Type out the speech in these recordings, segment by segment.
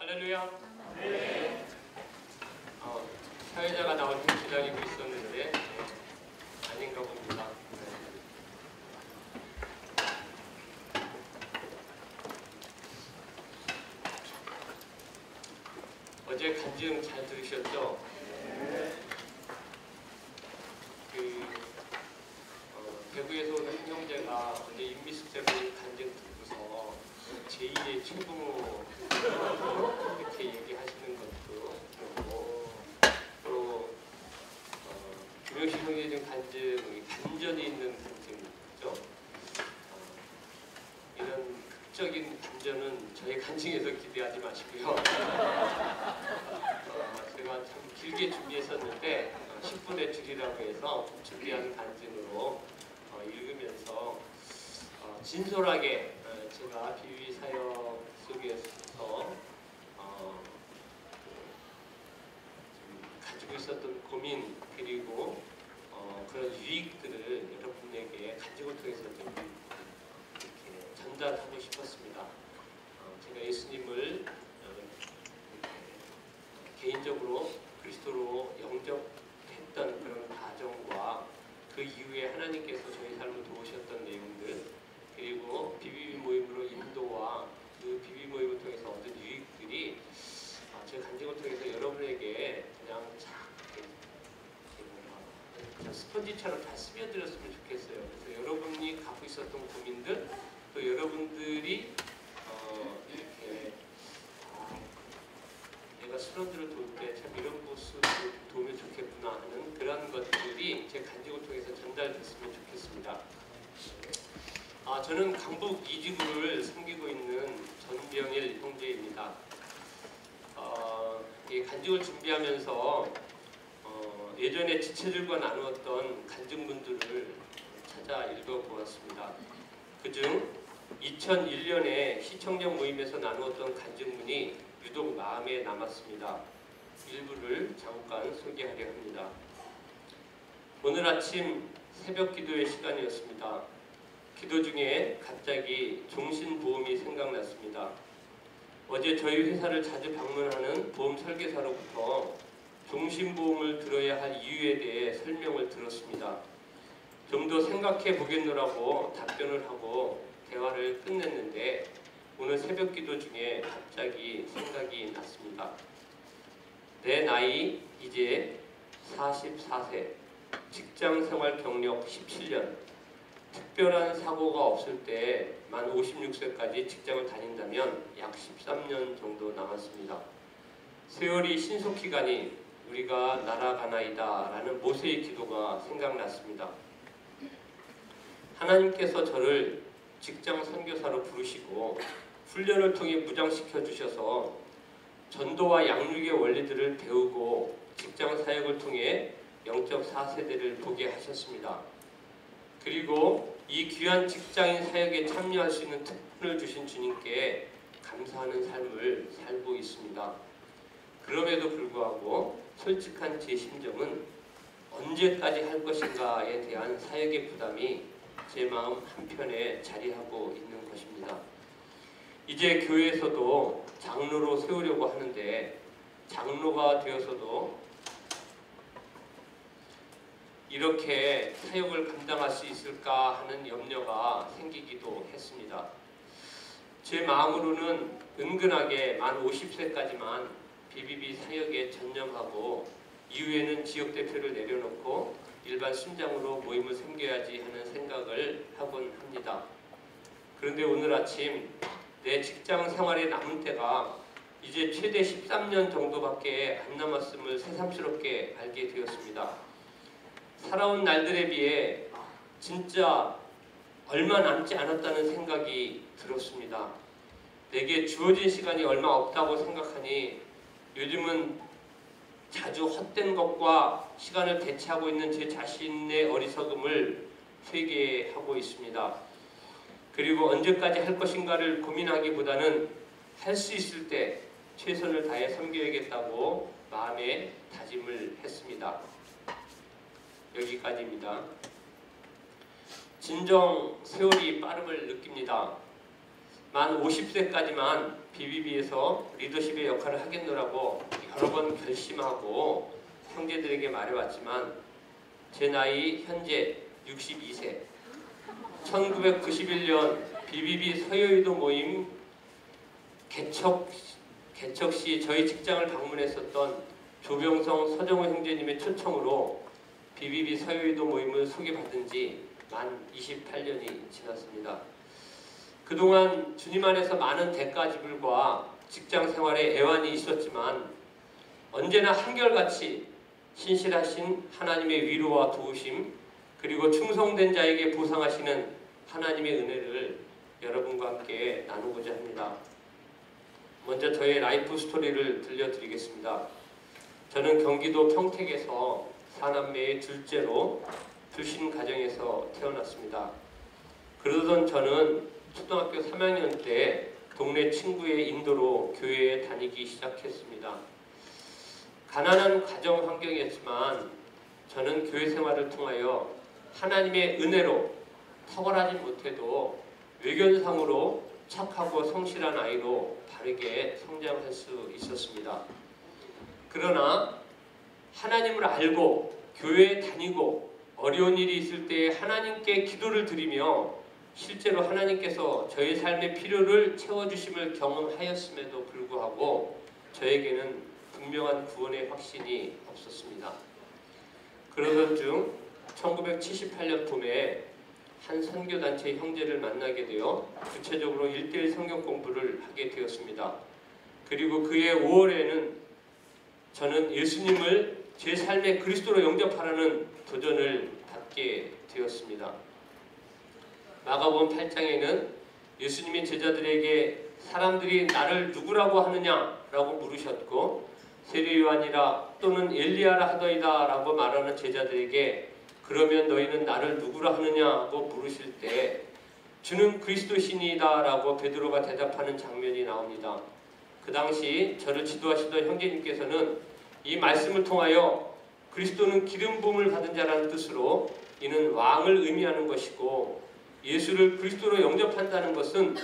할렐루야. 네. 사회자가 나올 때 기다리고 있었는데 아닌가 봅니다. 어제 간증 잘 들으셨죠? 대구에서 온 한 형제가 어제 임미숙제를 간증 듣고서 제2의 최고모 이렇게 얘기하시는 것도 그렇고, 또 김영식 형제님 반전이 있는 간증이죠. 이런 극적인 반전은 저희 간증에서 기대하지 마시고요. 제가 참 길게 준비했었는데 10분의 줄이라고 해서 준비한 간증으로 읽으면서 진솔하게 제가 비위 사역 속에서 가지고 있었던 고민 그리고 그런 유익들을 여러분에게 간증을 통해서 좀 이렇게 전달하고 싶었습니다. 제가 예수님을 개인적으로 그리스도로 영접했던 그런 과정과 그 이후에 하나님께서 저희 삶을 도우셨던 내용들, 그리고 비비비 모임으로 인도와 그 비비비 모임을 통해서 얻은 유익들이 제 간증을 통해서 여러분에게 그냥 스펀지처럼 다 스며들었으면 좋겠어요. 그래서 여러분이 갖고 있었던 고민들, 또 여러분들이 이렇게 내가 수련들을 도울 때 참 이런 모습을 도우면 좋겠구나 하는 그런 것들이 제 간증을 통해서 전달됐으면 좋겠습니다. 저는 강북 이지구를 섬기고 있는 전병일 형제입니다. 이 간증을 준비하면서 예전에 지체들과 나누었던 간증문들을 찾아 읽어보았습니다. 그중 2001년에 시청년 모임에서 나누었던 간증문이 유독 마음에 남았습니다. 일부를 잠깐 소개하려 합니다. 오늘 아침 새벽 기도의 시간이었습니다. 기도 중에 갑자기 종신보험이 생각났습니다. 어제 저희 회사를 자주 방문하는 보험 설계사로부터 종신보험을 들어야 할 이유에 대해 설명을 들었습니다. 좀 더 생각해 보겠노라고 답변을 하고 대화를 끝냈는데 오늘 새벽 기도 중에 갑자기 생각이 났습니다. 내 나이 이제 44세, 직장생활 경력 17년, 특별한 사고가 없을 때 만 56세까지 직장을 다닌다면 약 13년 정도 남았습니다. 세월이 신속히 가니 우리가 날아가나이다 라는 모세의 기도가 생각났습니다. 하나님께서 저를 직장 선교사로 부르시고 훈련을 통해 무장시켜 주셔서 전도와 양육의 원리들을 배우고 직장 사역을 통해 영적 4세대를 보게 하셨습니다. 그리고 이 귀한 직장인 사역에 참여할 수 있는 특권을 주신 주님께 감사하는 삶을 살고 있습니다. 그럼에도 불구하고 솔직한 제 심정은 언제까지 할 것인가에 대한 사역의 부담이 제 마음 한편에 자리하고 있는 것입니다. 이제 교회에서도 장로로 세우려고 하는데 장로가 되어서도 이렇게 사역을 감당할 수 있을까 하는 염려가 생기기도 했습니다. 제 마음으로는 은근하게 만 50세까지만 비비비 사역에 전념하고 이후에는 지역대표를 내려놓고 일반 순장으로 모임을 섬겨야지 하는 생각을 하곤 합니다. 그런데 오늘 아침 내 직장 생활에 남은 때가 이제 최대 13년 정도밖에 안 남았음을 새삼스럽게 알게 되었습니다. 살아온 날들에 비해 진짜 얼마 남지 않았다는 생각이 들었습니다. 내게 주어진 시간이 얼마 없다고 생각하니 요즘은 자주 헛된 것과 시간을 대체하고 있는 제 자신의 어리석음을 회개하고 있습니다. 그리고 언제까지 할 것인가를 고민하기보다는 할 수 있을 때 최선을 다해 섬겨야겠다고 마음에 다짐을 했습니다. 여기까지입니다. 진정 세월이 빠름을 느낍니다. 만 50세까지만 BBB에서 리더십의 역할을 하겠노라고 여러 번 결심하고 형제들에게 말해왔지만 제 나이 현재 62세, 1991년 BBB 서여의도 모임 개척 시 저희 직장을 방문했었던 조병성, 서정호 형제님의 초청으로 BBB 서여의도 모임을 소개받은 지 만 28년이 지났습니다. 그동안 주님 안에서 많은 대가지불과 직장 생활에 애환이 있었지만 언제나 한결같이 신실하신 하나님의 위로와 도우심, 그리고 충성된 자에게 보상하시는 하나님의 은혜를 여러분과 함께 나누고자 합니다. 먼저 저의 라이프 스토리를 들려드리겠습니다. 저는 경기도 평택에서 4남매의 둘째로 불신 가정에서 태어났습니다. 그러던 저는 초등학교 3학년 때 동네 친구의 인도로 교회에 다니기 시작했습니다. 가난한 가정 환경이었지만 저는 교회 생활을 통하여 하나님의 은혜로 탁월하지 못해도 외견상으로 착하고 성실한 아이로 바르게 성장할 수 있었습니다. 그러나 하나님을 알고 교회에 다니고 어려운 일이 있을 때 하나님께 기도를 드리며 실제로 하나님께서 저의 삶의 필요를 채워주심을 경험하였음에도 불구하고 저에게는 분명한 구원의 확신이 없었습니다. 그러던 중 1978년 봄에 한 선교단체 형제를 만나게 되어 구체적으로 1:1 성경 공부를 하게 되었습니다. 그리고 그해 5월에는 저는 예수님을 제 삶의 그리스도로 영접하라는 도전을 받게 되었습니다. 마가복음 8장에는 예수님이 제자들에게 사람들이 나를 누구라고 하느냐라고 물으셨고 세례 요한이라 또는 엘리야라 하더이다 라고 말하는 제자들에게 그러면 너희는 나를 누구라 하느냐고 물으실 때 주는 그리스도시니이다 라고 베드로가 대답하는 장면이 나옵니다. 그 당시 저를 지도하시던 형제님께서는 이 말씀을 통하여 그리스도는 기름 부음을 받은 자라는 뜻으로 이는 왕을 의미하는 것이고 예수를 그리스도로 영접한다는 것은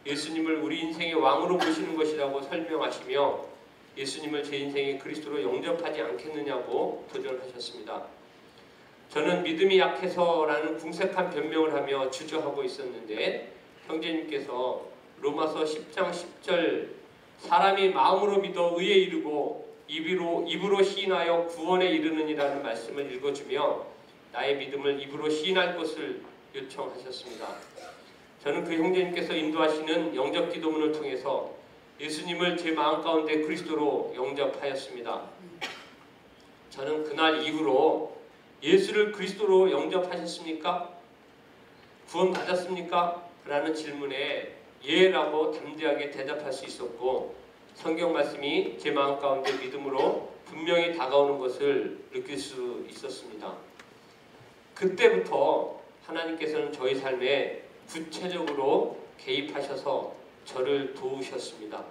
예수님을 우리 인생의 왕으로 모시는 것이라고 설명하시며 예수님을 제 인생의 그리스도로 영접하지 않겠느냐고 도전하셨습니다. 저는 믿음이 약해서라는 궁색한 변명을 하며 주저하고 있었는데 형제님께서 로마서 10장 10절 사람이 마음으로 믿어 의에 이르고 입으로 시인하여 구원에 이르느니라는 말씀을 읽어주며 나의 믿음을 입으로 시인할 것을 요청하셨습니다. 저는 그 형제님께서 인도하시는 영접 기도문을 통해서 예수님을 제 마음 가운데 그리스도로 영접하였습니다. 저는 그날 이후로 예수를 그리스도로 영접하셨습니까? 구원 받았습니까? 라는 질문에 예라고 담대하게 대답할 수 있었고 성경 말씀이 제 마음 가운데 믿음으로 분명히 다가오는 것을 느낄 수 있었습니다. 그때부터 하나님께서는 저희 삶에 구체적으로 개입하셔서 저를 도우셨습니다.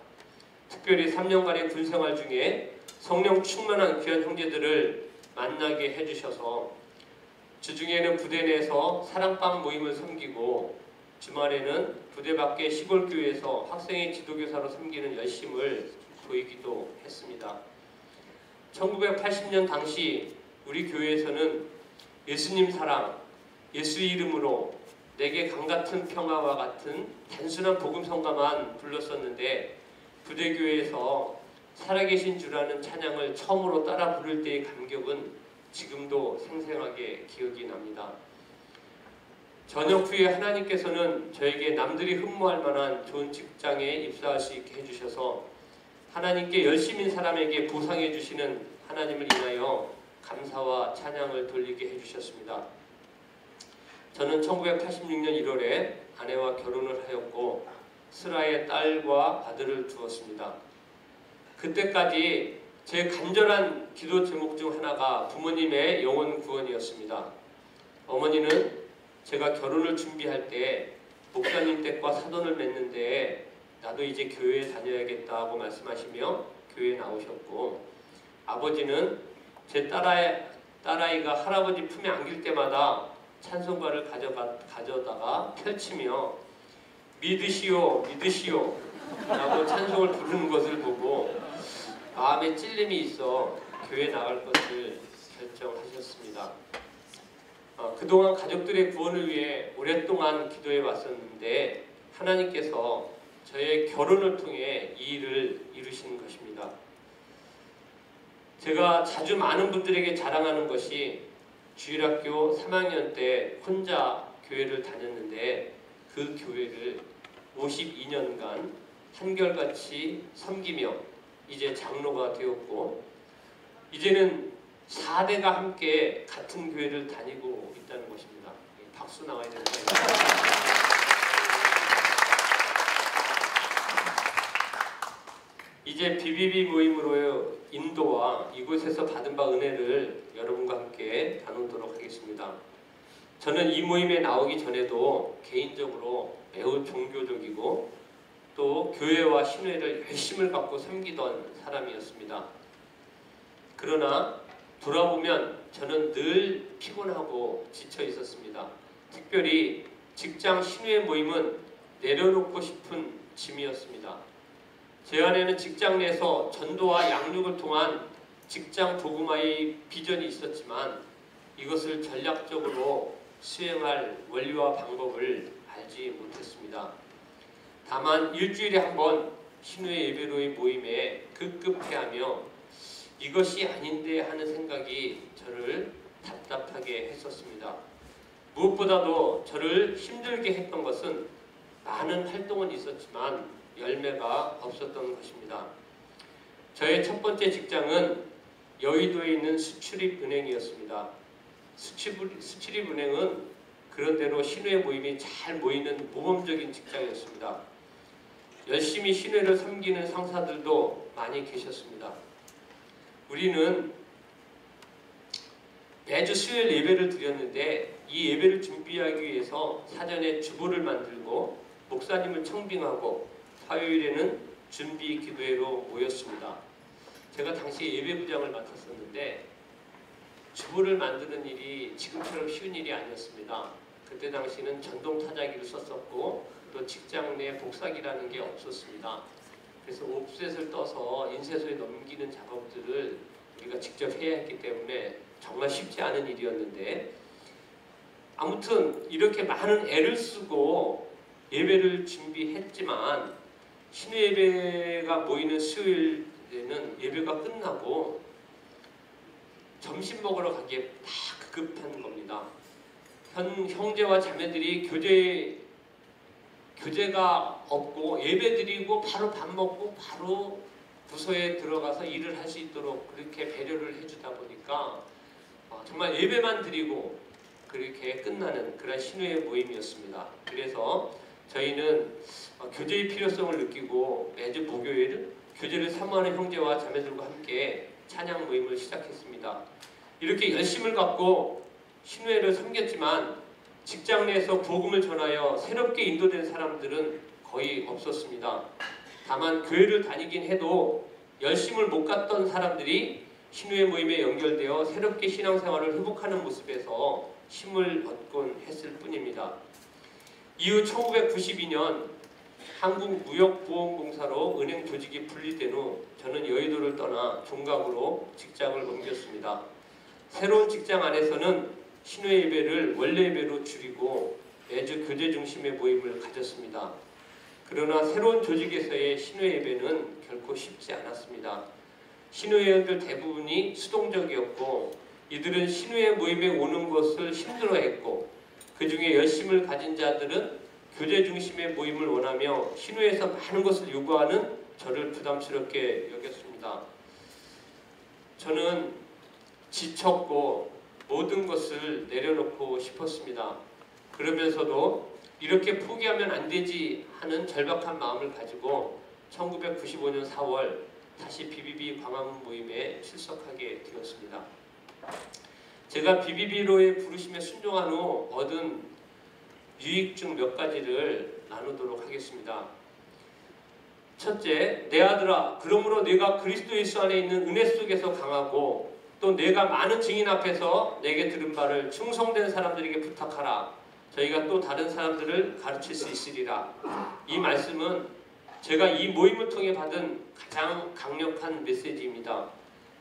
특별히 3년간의 군생활 중에 성령 충만한 귀한 형제들을 만나게 해주셔서 주중에는 부대 내에서 사랑방 모임을 섬기고 주말에는 부대 밖의 시골교회에서 학생의 지도교사로 섬기는 열심을 보이기도 했습니다. 1980년 당시 우리 교회에서는 예수님 사랑, 예수 이름으로 내게 강같은 평화와 같은 단순한 복음성가만 불렀었는데 부대교회에서 살아계신 주라는 찬양을 처음으로 따라 부를 때의 감격은 지금도 생생하게 기억이 납니다. 전역 후에 하나님께서는 저에게 남들이 흠모할 만한 좋은 직장에 입사할 수 있게 해주셔서 하나님께 열심인 사람에게 보상해 주시는 하나님을 인하여 감사와 찬양을 돌리게 해주셨습니다. 저는 1986년 1월에 아내와 결혼을 하였고 슬아의 딸과 아들을 두었습니다. 그때까지 제 간절한 기도 제목 중 하나가 부모님의 영혼 구원이었습니다. 어머니는 제가 결혼을 준비할 때 목사님 댁과 사돈을 맺는데 나도 이제 교회에 다녀야겠다고 말씀하시며 교회에 나오셨고 아버지는 제 딸아이가 할아버지 품에 안길 때마다 찬송가를 가져다가 펼치며 믿으시오 믿으시오 라고 찬송을 부르는 것을 보고 마음에 찔림이 있어 교회 나갈 것을 결정하셨습니다. 그동안 가족들의 구원을 위해 오랫동안 기도해 왔었는데 하나님께서 저의 결혼을 통해 이 일을 이루신 것입니다. 제가 자주 많은 분들에게 자랑하는 것이 주일학교 3학년 때 혼자 교회를 다녔는데 그 교회를 52년간 한결같이 섬기며 이제 장로가 되었고 이제는 4대가 함께 같은 교회를 다니고 있다는 것입니다. 박수 나와야 되는 거예요. 이제 BBB 모임으로의 인도와 이곳에서 받은 바 은혜를 여러분과 함께 나누도록 하겠습니다. 저는 이 모임에 나오기 전에도 개인적으로 매우 종교적이고 또 교회와 신회를 열심을 갖고 섬기던 사람이었습니다. 그러나 돌아보면 저는 늘 피곤하고 지쳐 있었습니다. 특별히 직장 신회 모임은 내려놓고 싶은 짐이었습니다. 제 안에는 직장 내에서 전도와 양육을 통한 직장 복음화의 비전이 있었지만 이것을 전략적으로 수행할 원리와 방법을 알지 못했습니다. 다만 일주일에 한 번 신회 예배로의 모임에 급급해하며 이것이 아닌데 하는 생각이 저를 답답하게 했었습니다. 무엇보다도 저를 힘들게 했던 것은 많은 활동은 있었지만 열매가 없었던 것입니다. 저의 첫 번째 직장은 여의도에 있는 수출입은행이었습니다. 수출입은행은 그런대로 신회 모임이 잘 모이는 모범적인 직장이었습니다. 열심히 신회를 섬기는 상사들도 많이 계셨습니다. 우리는 매주 수요일 예배를 드렸는데 이 예배를 준비하기 위해서 사전에 주보를 만들고 목사님을 청빙하고 화요일에는 준비 기도회로 모였습니다. 제가 당시 예배부장을 맡았었는데 주보를 만드는 일이 지금처럼 쉬운 일이 아니었습니다. 그때 당시는 전동타자기를 썼었고 또 직장 내 복사기라는 게 없었습니다. 그래서 옵셋을 떠서 인쇄소에 넘기는 작업들을 우리가 직접 해야 했기 때문에 정말 쉽지 않은 일이었는데 아무튼 이렇게 많은 애를 쓰고 예배를 준비했지만 신회 예배가 모이는 수요일에는 예배가 끝나고 점심 먹으러 가기에 다 급급한 겁니다. 형제와 자매들이 교제가 없고 예배 드리고 바로 밥 먹고 바로 부서에 들어가서 일을 할 수 있도록 그렇게 배려를 해주다 보니까 정말 예배만 드리고 그렇게 끝나는 그런 신회의 모임이었습니다. 그래서 저희는 교제의 필요성을 느끼고 매주 목요일 교제를 사모하는 형제와 자매들과 함께 찬양 모임을 시작했습니다. 이렇게 열심을 갖고 신회를 섬겼지만 직장 내에서 복음을 전하여 새롭게 인도된 사람들은 거의 없었습니다. 다만 교회를 다니긴 해도 열심을 못 갔던 사람들이 신회 모임에 연결되어 새롭게 신앙생활을 회복하는 모습에서 힘을 얻곤 했을 뿐입니다. 이후 1992년 한국무역보험공사로 은행 조직이 분리된 후 저는 여의도를 떠나 종각으로 직장을 옮겼습니다. 새로운 직장 안에서는 신회 예배를 원래 예배로 줄이고 매주 교제 중심의 모임을 가졌습니다. 그러나 새로운 조직에서의 신회 예배는 결코 쉽지 않았습니다. 신회 회원들 대부분이 수동적이었고 이들은 신회 모임에 오는 것을 힘들어했고 그 중에 열심을 가진 자들은 교제 중심의 모임을 원하며 신회에서 많은 것을 요구하는 저를 부담스럽게 여겼습니다. 저는 지쳤고 모든 것을 내려놓고 싶었습니다. 그러면서도 이렇게 포기하면 안 되지 하는 절박한 마음을 가지고 1995년 4월 다시 BBB 광화문 모임에 출석하게 되었습니다. 제가 BBB로의 부르심에 순종한 후 얻은 유익 중 몇 가지를 나누도록 하겠습니다. 첫째, 내 아들아, 그러므로 네가 그리스도 예수 안에 있는 은혜 속에서 강하고 또 내가 많은 증인 앞에서 내게 들은 바를 충성된 사람들에게 부탁하라. 저희가 또 다른 사람들을 가르칠 수 있으리라. 이 말씀은 제가 이 모임을 통해 받은 가장 강력한 메시지입니다.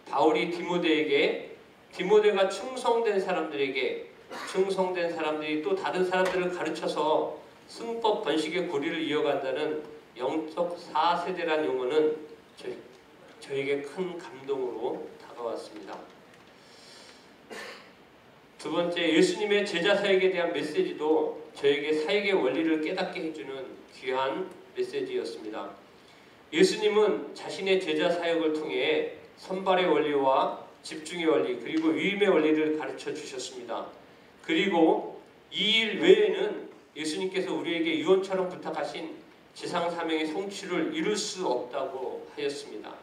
바울이 디모데가 충성된 사람들에게, 충성된 사람들이 또 다른 사람들을 가르쳐서 승법 번식의 고리를 이어간다는 영적 4세대란 용어는 저에게 큰 감동으로 다가왔습니다. 두 번째, 예수님의 제자 사역에 대한 메시지도 저에게 사역의 원리를 깨닫게 해주는 귀한 메시지였습니다. 예수님은 자신의 제자 사역을 통해 선발의 원리와 집중의 원리, 그리고 위임의 원리를 가르쳐 주셨습니다. 그리고 이 일 외에는 예수님께서 우리에게 유언처럼 부탁하신 지상 사명의 성취를 이룰 수 없다고 하였습니다.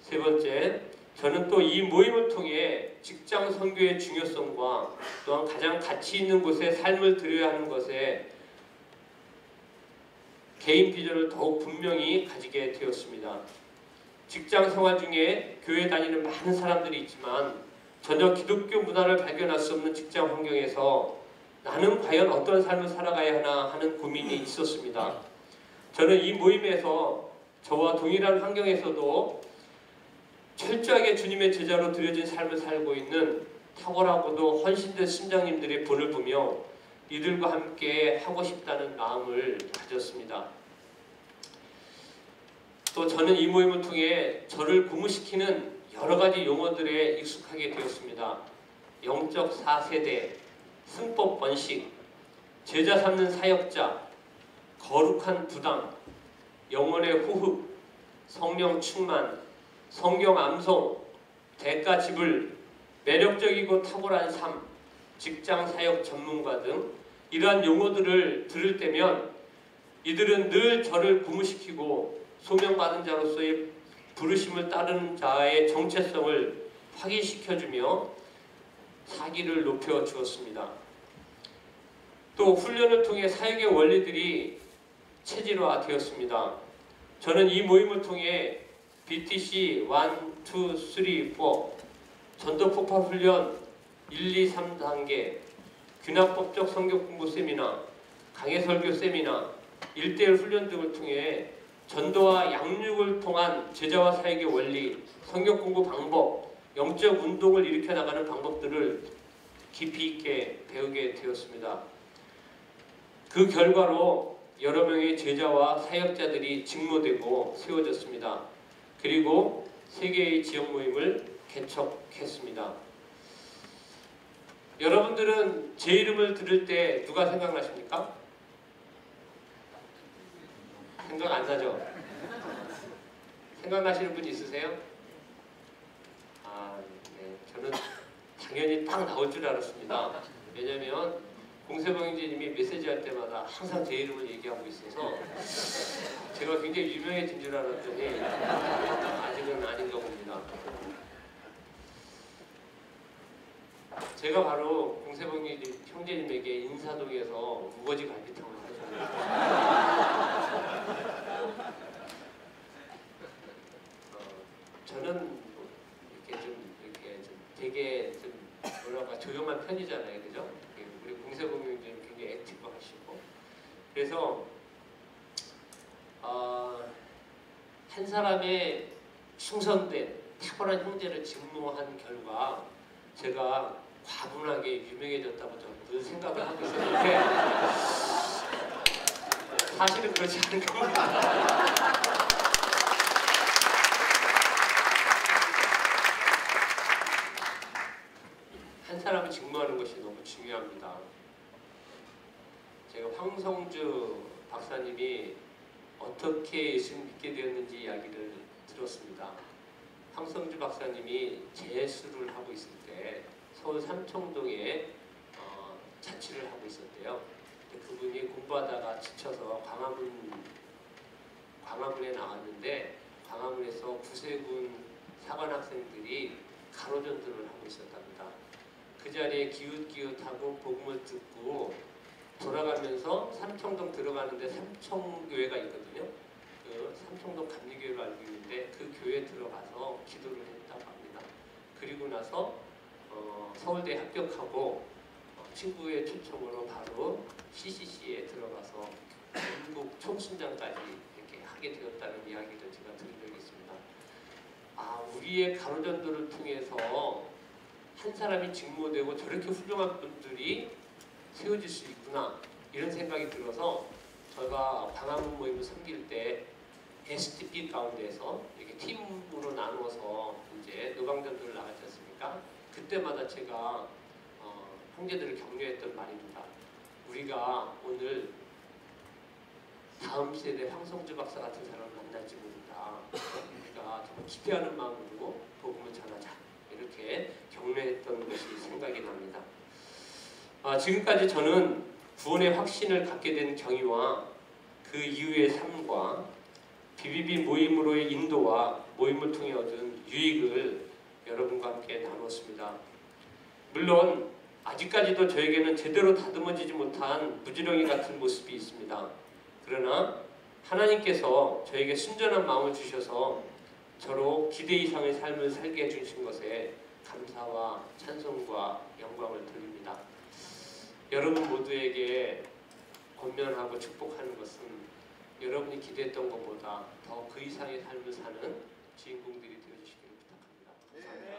세 번째, 저는 또 이 모임을 통해 직장 선교의 중요성과 또한 가장 가치 있는 곳에 삶을 들여야 하는 것에 개인 비전을 더욱 분명히 가지게 되었습니다. 직장 생활 중에 교회 다니는 많은 사람들이 있지만 전혀 기독교 문화를 발견할 수 없는 직장 환경에서 나는 과연 어떤 삶을 살아가야 하나 하는 고민이 있었습니다. 저는 이 모임에서 저와 동일한 환경에서도 철저하게 주님의 제자로 드려진 삶을 살고 있는 탁월하고도 헌신된 순장님들의 본을 보며 이들과 함께 하고 싶다는 마음을 가졌습니다. 또 저는 이 모임을 통해 저를 고무시키는 여러 가지 용어들에 익숙하게 되었습니다. 영적 4세대, 승법 번식, 제자 삼는 사역자, 거룩한 부담, 영혼의 호흡, 성령 충만, 성경 암송, 대가 지불, 매력적이고 탁월한 삶, 직장 사역 전문가 등 이러한 용어들을 들을 때면 이들은 늘 저를 고무시키고 소명받은 자로서의 부르심을 따르는 자의 정체성을 확인시켜주며 사기를 높여주었습니다. 또 훈련을 통해 사역의 원리들이 체질화되었습니다. 저는 이 모임을 통해 BTC 1, 2, 3, 4 전도폭발 훈련 1, 2, 3단계, 귀납법적 성경 공부 세미나, 강해설교 세미나, 1대1 훈련 등을 통해 전도와 양육을 통한 제자와 사역의 원리, 성경 공부 방법, 영적 운동을 일으켜 나가는 방법들을 깊이 있게 배우게 되었습니다. 그 결과로 여러 명의 제자와 사역자들이 직무되고 세워졌습니다. 그리고 3개의 지역 모임을 개척했습니다. 여러분들은 제 이름을 들을 때 누가 생각나십니까? 생각 안 나죠? 생각나시는 분 있으세요? 네. 저는 당연히 딱 나올 줄 알았습니다. 왜냐면 공세봉 형제님이 메시지 할 때마다 항상 제 이름을 얘기하고 있어서 제가 굉장히 유명해진 줄 알았더니 아직은 아닌가 봅니다. 제가 바로 공세봉 형제님에게 인사동에서 우거지 갈비탕을 사줬는데 저는 이렇게 좀 되게 좀 뭐랄까 조용한 편이잖아요, 그죠? 우리 공세봉 형제님 굉장히 액티브하시고 그래서 한 사람의 충성된 탁월한 형제를 직무한 결과 제가 과분하게 유명해졌다고 저는 늘 생각을 하고 있었는데 사실은 그렇지 않은 겁니다. 한 사람을 직무하는 것이 너무 중요합니다. 제가 황성주 박사님이 어떻게 예수님 믿게 되었는지 이야기를 들었습니다. 황성주 박사님이 재수를 하고 있을 때 서울 삼청동에 자취를 하고 있었대요. 그분이 공부하다가 지쳐서 광화문에 나왔는데 광화문에서 구세군 사관학생들이 가로전도를 하고 있었답니다. 그 자리에 기웃기웃하고 복음을 듣고 돌아가면서 삼청동 들어가는데 삼청교회가 있거든요. 그 삼청동 감리교회로 알고 있는데 그 교회에 들어가서 기도를 했다고 합니다. 그리고 나서 서울대 합격하고 친구의 초청으로 바로 CCC에 들어가서 전국 총순장까지 이렇게 하게 되었다는 이야기를 제가 들은 적이 있습니다. 아, 우리의 가로전도를 통해서 한 사람이 직무되고 저렇게 훌륭한 분들이 세워질 수 있구나 이런 생각이 들어서 저희가 방화문 모임을 섬길 때 STP 가운데서 이렇게 팀으로 나누어서 이제 노방전도를 나갔지 않습니까? 그때마다 제가 형제들을 격려했던 말입니다. 우리가 오늘 다음 세대 황성주 박사 같은 사람을 만날지 모른다. 우리가 정말 기대하는 마음으로 복음을 전하자. 이렇게 격려했던 것이 생각이 납니다. 지금까지 저는 구원의 확신을 갖게 된 경위와 그 이후의 삶과 BBB 모임으로의 인도와 모임을 통해 얻은 유익을 여러분과 함께 나눴습니다. 물론 아직까지도 저에게는 제대로 다듬어지지 못한 부지런히 같은 모습이 있습니다. 그러나 하나님께서 저에게 순전한 마음을 주셔서 저로 기대 이상의 삶을 살게 해주신 것에 감사와 찬송과 영광을 돌립니다. 여러분 모두에게 권면하고 축복하는 것은 여러분이 기대했던 것보다 더 그 이상의 삶을 사는 주인공들이 되어주시기를 부탁합니다. 감사합니다.